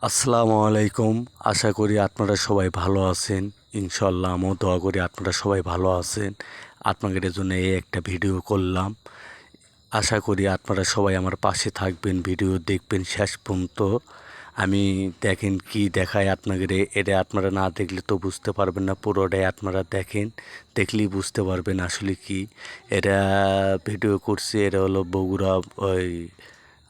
আসসালামু আলাইকুম। আশা করি আপনারা সবাই ভালো আছেন। ইনশাল্লাহ আমিও দোয়া করি আপনারা সবাই ভালো আছেন। আপনাদের জন্য এই একটা ভিডিও করলাম। আশা করি আপনারা সবাই আমার পাশে থাকবেন, ভিডিও দেখবেন শেষ পর্যন্ত। আমি দেখেন কি দেখায় আপনাদের, এটা আপনারা না দেখলে তো বুঝতে পারবেন না। পুরোটাই আপনারা দেখেন, দেখলেই বুঝতে পারবেন আসলে কি। এটা ভিডিও করছি, এটা হলো বগুড়া, ওই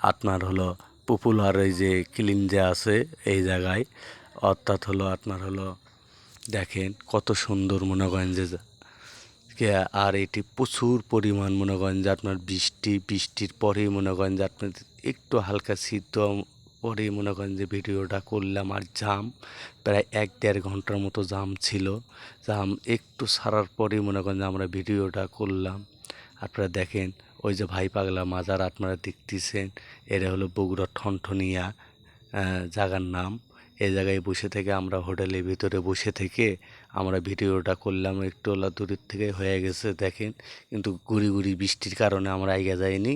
আপনার হলো পপুলার এই যে ক্লিন যে আছে এই জায়গায়, অর্থাৎ হলো আপনার হলো দেখেন কত সুন্দর মনে করেন যে আর এটি প্রচুর পরিমাণ মনে করেন যে আপনার বৃষ্টির পরেই মনে করেন যে আপনার একটু হালকা শীত পরেই মনে করেন যে ভিডিওটা করলাম। আর জাম প্রায় 1-1.5 ঘন্টার মতো জাম ছিল। জাম একটু ছাড়ার পরেই মনে করেন যে আমরা ভিডিওটা করলাম। আপনারা দেখেন ওই যে ভাই পাগলা মাজার আপনারা দেখতেছেন, এটা হলো বগুড়া ঠনঠনিয়া জায়গার নাম। এই জায়গায় বসে থেকে আমরা হোটেলের ভিতরে বসে থেকে আমরা ভিডিওটা করলাম। একটু ওলা দূরের থেকে হয়ে গেছে দেখেন, কিন্তু গুড়ি গুড়ি বৃষ্টির কারণে আমরা আইগা যাইনি,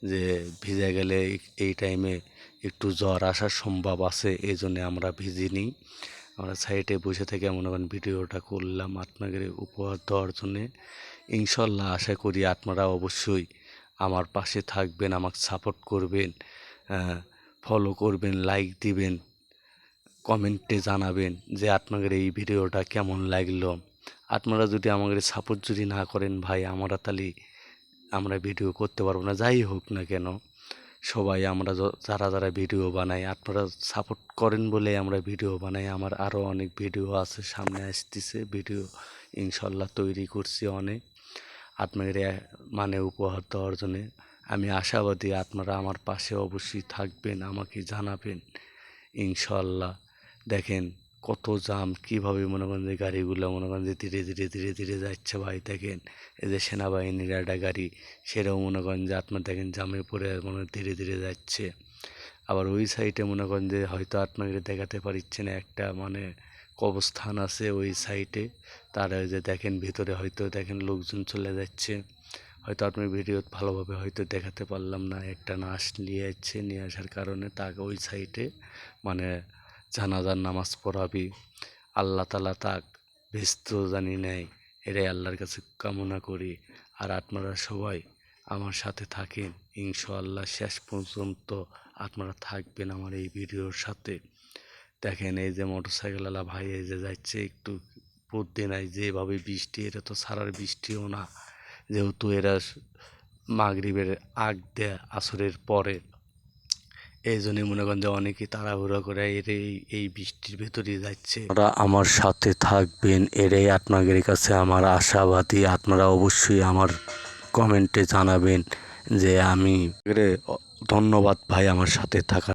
যে ভিজে গেলে এই টাইমে একটু জ্বর আসার সম্ভব আছে, এই জন্যে আমরা ভিজিনি। আমরা সাইডে বসে থেকে মনে করেন ভিডিওটা করলাম আপনাদের উপহার দেওয়ার জন্যে। ইনশাল্লাহ আশা করি আপনারা অবশ্যই আমার পাশে থাকবেন, আমাকে সাপোর্ট করবেন, ফলো করবেন, লাইক দিবেন, কমেন্টে জানাবেন যে আপনাদের এই ভিডিওটা কেমন লাগলো। আপনারা যদি আমাদের সাপোর্ট যদি না করেন ভাই, আমরা ভিডিও করতে পারবো না, যাই হোক না কেন। সবাই আমরা যারা ভিডিও বানাই, আপনারা সাপোর্ট করেন বলে আমরা ভিডিও বানাই। আমার আরও অনেক ভিডিও আছে, সামনে আসতেছে ভিডিও ইনশাল্লাহ তৈরি করছি অনেক আপনাদের মানে উপহার দেওয়ার জন্যে। আমি আশাবাদী আপনারা আমার পাশে অবশ্যই থাকবেন, আমাকে জানাবেন ইনশাল্লাহ। দেখেন কত জাম, কীভাবে মনে করেন যে গাড়িগুলো মনে করেন যে ধীরে ধীরে যাচ্ছে ভাই। দেখেন এই যে সেনাবাহিনীর একটা গাড়ি, সেটাও মনে করেন যে আপনার দেখেন জামে পড়ে মনে ধীরে যাচ্ছে। আবার ওই সাইডে মনে করেন যে হয়তো আপনাকে দেখাতে পারছি না, একটা মানে কবরস্থান আছে ওই সাইডে। তার ওই যে দেখেন ভিতরে হয়তো দেখেন লোকজন চলে যাচ্ছে, হয়তো আপনি ভিডিও ভালোভাবে হয়তো দেখাতে পারলাম না। একটা নার্স নিয়ে আসার কারণে তাকে ওই সাইডে মানে জানাজার নামাজ পড়াবি, আল্লাহ তালা তাক ব্যস্ত জানি নেয়, এটাই আল্লাহর কাছে কামনা করি। আর আপনারা সবাই আমার সাথে থাকেন ইনশাআল্লাহ, শেষ পর্যন্ত আপনারা থাকবেন আমার এই ভিডিওর সাথে। দেখেন এই যে মোটরসাইকেলওয়ালা ভাই এই যে যাচ্ছে, একটু বুদ্ধি নাই, যেভাবে বৃষ্টি, এটা তো সারার বৃষ্টিও না, যেহেতু এরা মাগরিবের আগ দেয় আসরের পরে, এই জন্যই মনে করেন যে অনেকেই তাড়াহুড়ো করে এই বৃষ্টির ভেতরেই যাচ্ছে। আপনারা আমার সাথে থাকবেন, এটাই আপনাদের কাছে আমার আশাবাদী। আপনারা অবশ্যই আমার কমেন্টে জানাবেন যে আমি ধন্যবাদ ভাই আমার সাথে থাকা।